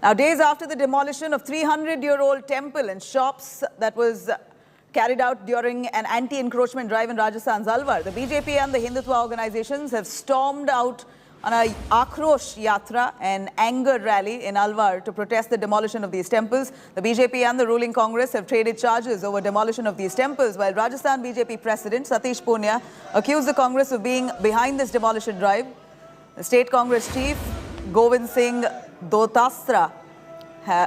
Now, days after the demolition of 300-year-old temple and shops that was carried out during an anti-encroachment drive in Rajasthan's Alwar, the BJP and the Hindutva organizations have stormed out on a Aakrosh Yatra, an anger rally in Alwar to protest the demolition of these temples. The BJP and the ruling Congress have traded charges over demolition of these temples, while Rajasthan BJP President Satish Punia accused the Congress of being behind this demolition drive. The State Congress Chief Govind Singh Dotastra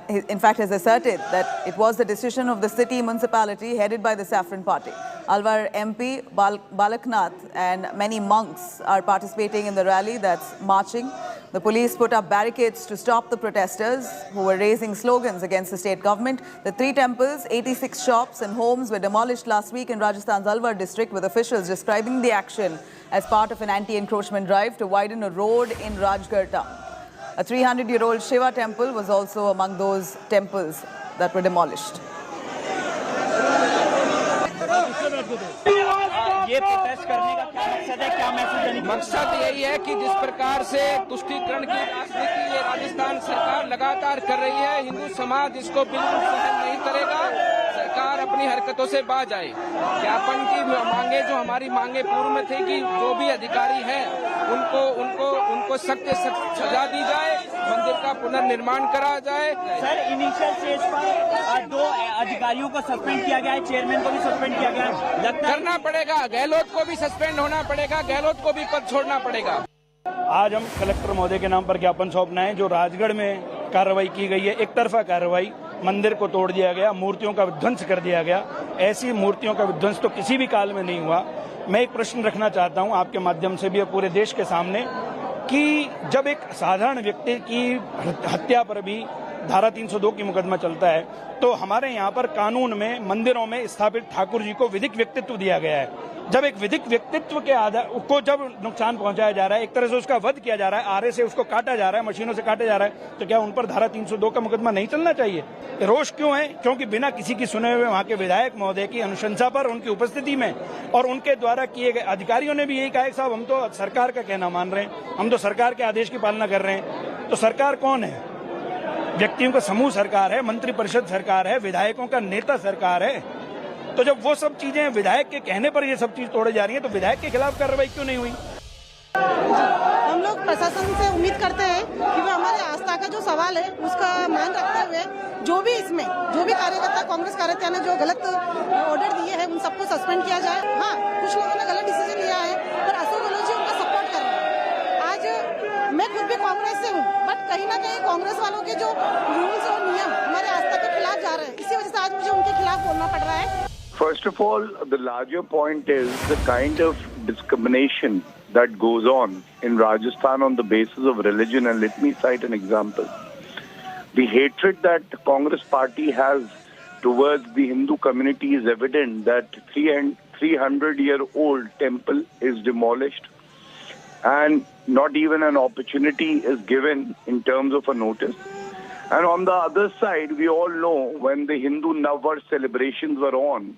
in fact has asserted that it was the decision of the city municipality headed by the Saffron Party. Alwar MP Balaknath and many monks are participating in the rally that's marching. The police put up barricades to stop the protesters who were raising slogans against the state government. The 3 temples, 86 shops and homes were demolished last week in Rajasthan's Alwar district, with officials describing the action as part of an anti-encroachment drive to widen a road in Rajgarh town. A 300-year-old Shiva temple was also among those temples that were demolished. ये protest करने का क्या मकसद है, क्या message? मकसद यही है कि जिस प्रकार से तुष्टीकरण की राजनीति ये राजस्थान सरकार लगातार कर रही है, हिंदू समाज इसको बिल्कुल सहन नहीं करेगा। सरकार अपनी हरकतों से बाज आए। ज्ञापन की मांगे, जो हमारी मांगे पूर्व में थी कि जो भी अधिकारी हैं उनको सख्त सजा दी जाए, मंदिर का पुनर्निर्माण करा जाए। सर, इनिशियल स्टेज पर 2 अधिकारियों को सस्पेंड किया गया है, चेयरमैन को भी सस्पेंड किया गया है। करना पड़ेगा, गहलोत को भी सस्पेंड होना पड़ेगा, गहलोत को भी पद छोड़ना पड़ेगा। आज हम कलेक्टर महोदय के नाम पर ज्ञापन सौंपना है। जो राजगढ़ में कार्रवाई की गई है, एक तरफा कार्रवाई, मंदिर को तोड़ दिया गया, मूर्तियों का विध्वंस कर दिया गया। ऐसी मूर्तियों का विध्वंस तो किसी भी काल में नहीं हुआ। मैं एक प्रश्न रखना चाहता हूं आपके माध्यम से भी पूरे देश के सामने कि जब एक साधारण व्यक्ति की हत्या पर भी धारा 302 की मुकदमा चलता है, तो हमारे यहाँ पर कानून में मंदिरों में स्थापित ठाकुर जी को विधिक व्यक्तित्व दिया गया है। जब एक विधिक व्यक्तित्व के आधार को जब नुकसान पहुंचाया जा रहा है, एक तरह से उसका वध किया जा रहा है, आरे से उसको काटा जा रहा है, मशीनों से काटा जा रहा है, तो क्या उन पर धारा 302 का मुकदमा नहीं चलना चाहिए? रोष क्यों है? क्योंकि बिना किसी की सुने हुए वहां के विधायक महोदय की अनुशंसा पर, उनकी उपस्थिति में और उनके द्वारा किए गए, अधिकारियों ने भी यही कहा कि साहब हम तो सरकार का कहना मान रहे हैं, हम तो सरकार के आदेश की पालना कर रहे हैं। तो सरकार कौन है? व्यक्तियों का समूह सरकार है, मंत्रिपरिषद सरकार है, विधायकों का नेता सरकार है। तो जब वो सब चीजें विधायक के कहने पर ये सब चीज तोड़े जा रही है, तो विधायक के खिलाफ कार्रवाई क्यों नहीं हुई? हम लोग प्रशासन से उम्मीद करते हैं कि वो हमारे आस्था का जो सवाल है उसका मान रखते हुए जो भी कार्यकर्ता, कांग्रेस कार्यकर्ता ने जो गलत ऑर्डर दिए हैं उन सबको सस्पेंड किया जाए। हाँ, कुछ लोगों ने गलत डिसीजन लिया है, पर अशोक गहलोत जी उनका सपोर्ट कर रहे हैं। आज मैं खुद भी कांग्रेस से हूँ, बट कहीं ना कहीं कांग्रेस वालों के जो रूल्स और नियम हमारे आस्था के खिलाफ जा रहे हैं, इसी वजह से आज मुझे उनके खिलाफ बोलना पड़ रहा है। First of all, the larger point is the kind of discrimination that goes on in Rajasthan on the basis of religion, and let me cite an example. The hatred that the Congress party has towards the Hindu community is evident that 300-year-old temple is demolished and not even an opportunity is given in terms of a notice. And on the other side, we all know when the Hindu Navvar celebrations were on,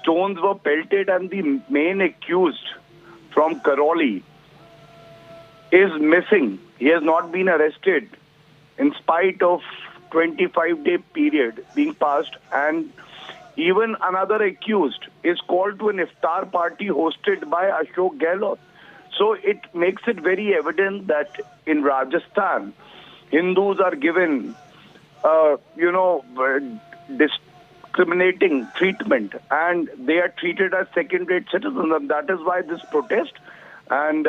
stones were pelted and the main accused from Karoli is missing. He has not been arrested in spite of 25-day period being passed, and even another accused is called to an iftar party hosted by Ashok Gehlot. So it makes it very evident that in Rajasthan, Hindus are given, discriminating treatment, and they are treated as second-rate citizens, and that is why this protest, and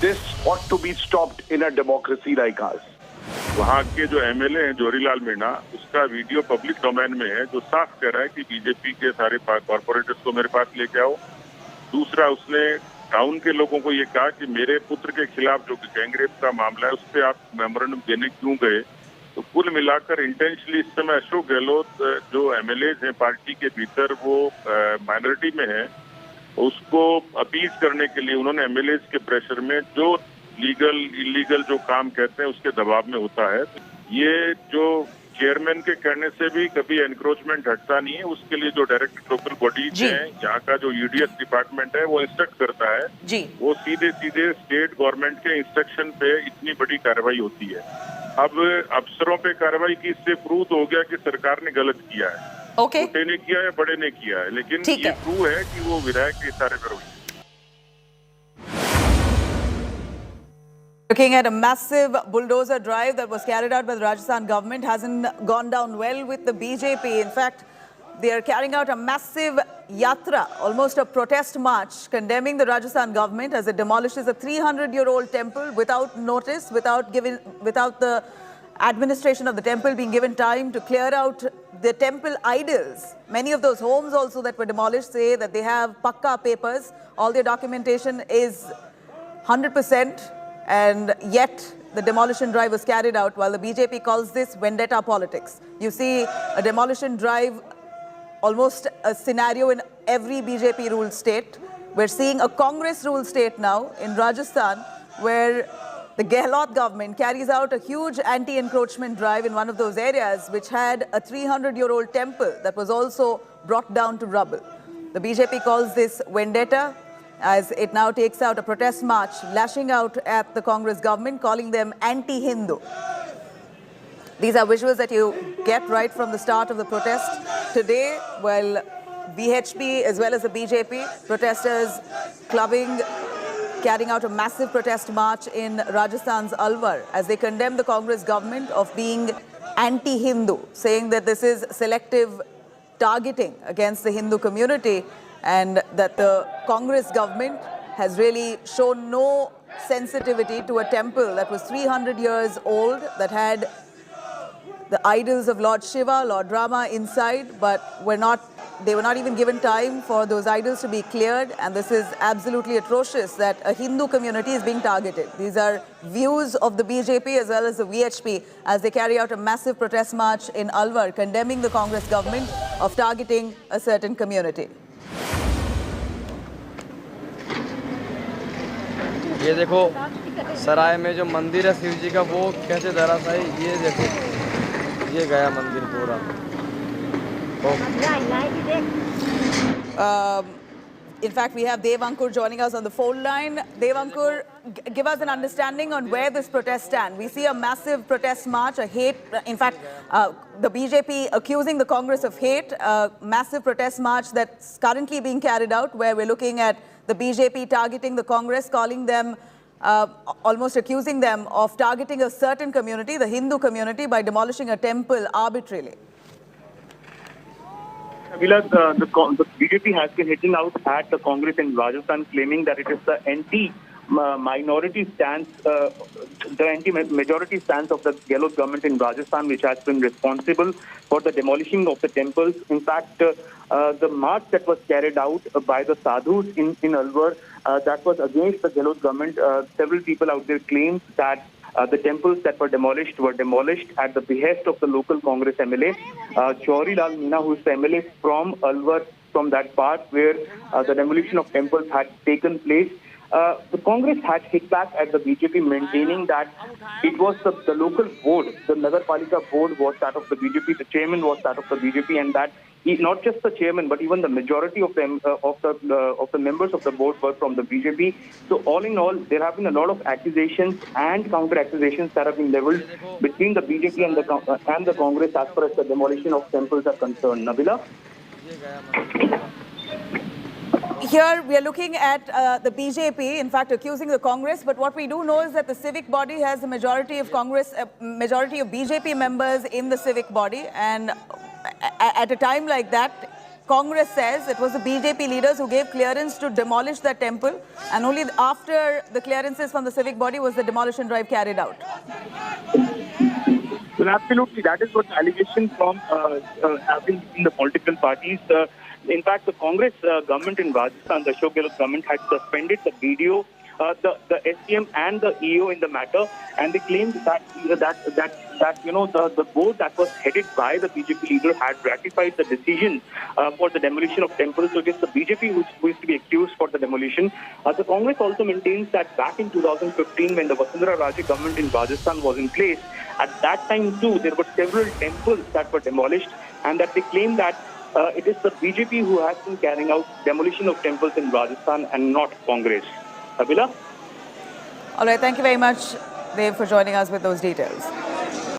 this ought to be stopped in a democracy like ours. वहाँ के जो MLA हैं जोरीलाल मीणा, उसका video public domain में है, जो साफ कह रहा है कि बीजेपी के सारे कॉर्पोरेटर्स को मेरे पास लेके आओ। दूसरा, उसने टाउन के लोगों को ये कहा कि मेरे पुत्र के खिलाफ जो गैंगरेप का मामला है उस पर आप मेमोरेंडम देने क्यों गए। तो कुल मिलाकर इंटेंशनली इस समय अशोक गहलोत जो एमएलएज हैं पार्टी के भीतर, वो माइनॉरिटी में है, उसको अपील करने के लिए उन्होंने एमएलएज के प्रेशर में जो लीगल इलीगल जो काम कहते हैं उसके दबाव में होता है। ये जो चेयरमैन के कहने से भी कभी एनक्रोचमेंट हटता नहीं है, उसके लिए जो डायरेक्ट लोकल बॉडीज हैं, यहाँ का जो यूडीएस डिपार्टमेंट है वो इंस्ट्रक्ट करता है जी। वो सीधे सीधे स्टेट गवर्नमेंट के इंस्ट्रक्शन पे इतनी बड़ी कार्रवाई होती है। अब अफसरों पे कार्रवाई की, इससे प्रूव हो गया कि सरकार ने गलत किया है। ओके, छोटे ने किया है, बड़े ने किया है, लेकिन ठीक ये है। प्रूव है कि वो विधायक के इशारे पर हुई। Looking at a massive bulldozer drive that was carried out by the Rajasthan government hasn't gone down well with the BJP. In fact, they are carrying out a massive Yatra, almost a protest march, condemning the Rajasthan government as it demolishes a 300-year-old temple without notice, without the administration of the temple being given time to clear out the temple idols. Many of those homes also that were demolished say that they have pakka papers. All their documentation is 100%. And yet, the demolition drive was carried out while the BJP calls this vendetta politics. You see a demolition drive, almost a scenario in every BJP-ruled state. We're seeing a Congress-ruled state now in Rajasthan, where the Gehlot government carries out a huge anti-encroachment drive in one of those areas, which had a 300-year-old temple that was also brought down to rubble. The BJP calls this vendetta, as it now takes out a protest march, lashing out at the Congress government, calling them anti-Hindu. These are visuals that you get right from the start of the protest. Today, well, VHP as well as the BJP, protesters carrying out a massive protest march in Rajasthan's Alwar as they condemn the Congress government of being anti-Hindu, saying that this is selective targeting against the Hindu community, and that the Congress government has really shown no sensitivity to a temple that was 300 years old, that had the idols of Lord Shiva, Lord Rama inside, but they were not even given time for those idols to be cleared. And this is absolutely atrocious that a Hindu community is being targeted. These are views of the BJP as well as the VHP as they carry out a massive protest march in Alwar, condemning the Congress government of targeting a certain community. ये देखो सराय में जो मंदिर है शिव जी का, वो कैसे धराशायी, ये देखो, ये गया मंदिर पूरा। In fact, we have Devankur joining us on the phone line. Devankur, give us an understanding on where this protest stands. We see a massive protest march, a hate, in fact, the BJP accusing the Congress of hate, a massive protest march that's currently being carried out, where we're looking at the BJP targeting the Congress, calling them, almost accusing them of targeting a certain community, the Hindu community, by demolishing a temple arbitrarily. The BJP has been hitting out at the Congress in Rajasthan, claiming that it is the anti-minority stance, the anti-majority stance of the Gehlot government in Rajasthan, which has been responsible for the demolishing of the temples. In fact, the march that was carried out by the sadhus in Alwar, that was against the Gehlot government. Several people out there claimed that the temples that were demolished at the behest of the local Congress MLA, Chauri Lal Meena, who is the MLA from Alwar, from that part where the demolition of temples had taken place. The Congress had hit back at the BJP, maintaining that it was the local board, the Nagar Palika board was that of the BJP, the chairman was that of the BJP, and that not just the chairman, but even the majority of them, of the members of the board were from the BJP. So all in all, there have been a lot of accusations and counter-accusations that have been leveled between the BJP and the Congress as far as the demolition of temples are concerned. Nabila? Here we are looking at the BJP, in fact, accusing the Congress. But what we do know is that the civic body has a majority of majority of BJP members in the civic body. And at a time like that, Congress says it was the BJP leaders who gave clearance to demolish that temple. And only after the clearances from the civic body was the demolition drive carried out. Well, absolutely. That is what the allegation from happening in the political parties. In fact, the Congress government in Rajasthan, the Ashok Gehlot government, had suspended the BDO, the SPM and the EO in the matter, and they claimed that the board that was headed by the BJP leader had ratified the decision for the demolition of temples. So it is the BJP who is to be accused for the demolition. The Congress also maintains that back in 2015, when the Vasundhara Raje government in Rajasthan was in place, at that time too there were several temples that were demolished, and that they claim that it is the BJP who has been carrying out demolition of temples in Rajasthan and not Congress. Abila? All right, thank you very much, Dev, for joining us with those details.